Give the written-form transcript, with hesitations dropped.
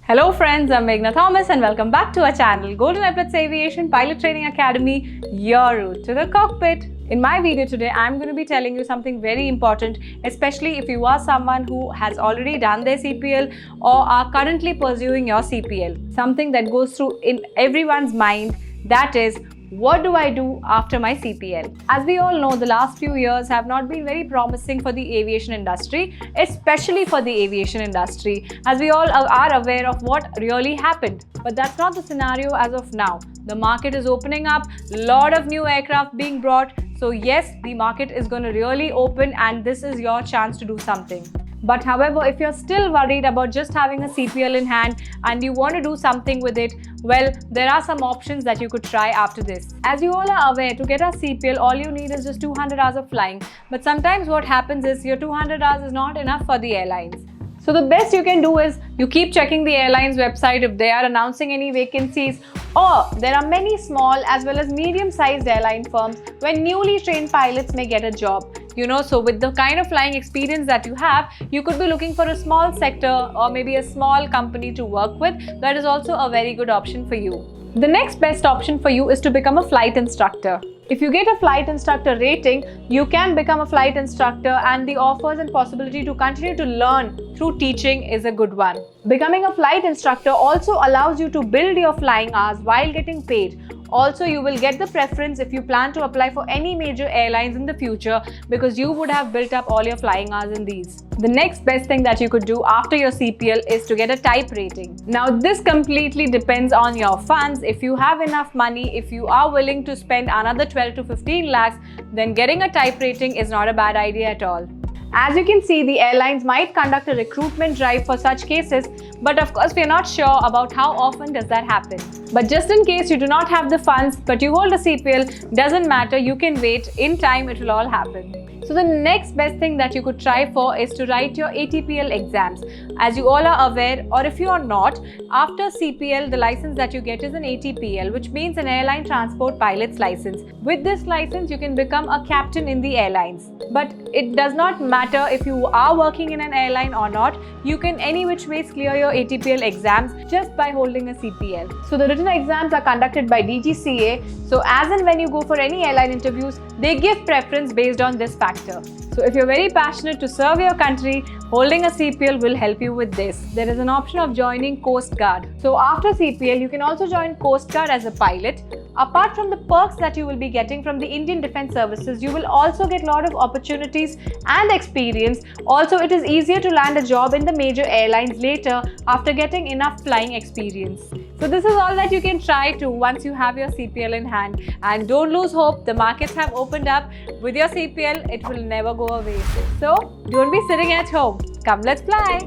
Hello friends, I'm Meghna Thomas and welcome back to our channel Epaulettes Aviation Pilot Training Academy, your route to the cockpit. In my video today, I'm going to be telling you something very important, especially if you are someone who has already done their CPL or are currently pursuing your CPL. Something that goes through in everyone's mind, that is, what do I do after my CPL? As we all know, the last few years have not been very promising for the aviation industry, especially for the aviation industry, as we all are aware of what really happened. But that's not the scenario as of now. The market is opening up, a lot of new aircraft being brought. So yes, the market is going to really open and this is your chance to do something. But however, if you're still worried about just having a CPL in hand and you want to do something with it, well, there are some options that you could try after this. As you all are aware, to get a CPL, all you need is just 200 hours of flying. But sometimes what happens is your 200 hours is not enough for the airlines. So the best you can do is you keep checking the airline's website if they are announcing any vacancies, or there are many small as well as medium-sized airline firms where newly trained pilots may get a job. So with the kind of flying experience that you have, you could be looking for a small sector or maybe a small company to work with. That is also a very good option for you. The next best option for you is to become a flight instructor. If you get a flight instructor rating, you can become a flight instructor, and the offers and possibility to continue to learn through teaching is a good one. Becoming a flight instructor also allows you to build your flying hours while getting paid. Also, you will get the preference if you plan to apply for any major airlines in the future because you would have built up all your flying hours in these. The next best thing that you could do after your CPL is to get a type rating. Now, this completely depends on your funds. If you have enough money, if you are willing to spend another 12 to 15 lakhs, then getting a type rating is not a bad idea at all. As you can see, the airlines might conduct a recruitment drive for such cases, but of course we are not sure about how often does that happen. But just in case you do not have the funds but you hold a CPL, doesn't matter, you can wait. In time it will all happen. So the next best thing that you could try for is to write your Atpl exams. As you all are aware, or if you are not, after CPL, the license that you get is an Atpl, which means an airline transport pilot's license. With this license, you can become a captain in the airlines. But it does not matter if you are working in an airline or not, you can any which ways clear your Atpl exams just by holding a CPL. So the written exams are conducted by DGCA. So as and when you go for any airline interviews, they give preference based on this factor. So if you're very passionate to serve your country, holding a CPL will help you with this. There is an option of joining Coast Guard. So after CPL, you can also join Coast Guard as a pilot. Apart from the perks that you will be getting from the Indian Defence Services, you will also get a lot of opportunities and experience. Also, it is easier to land a job in the major airlines later after getting enough flying experience. So this is all that you can try to once you have your CPL in hand. And don't lose hope, the markets have opened up. With your CPL, it will never go away. So don't be sitting at home. Come, let's fly!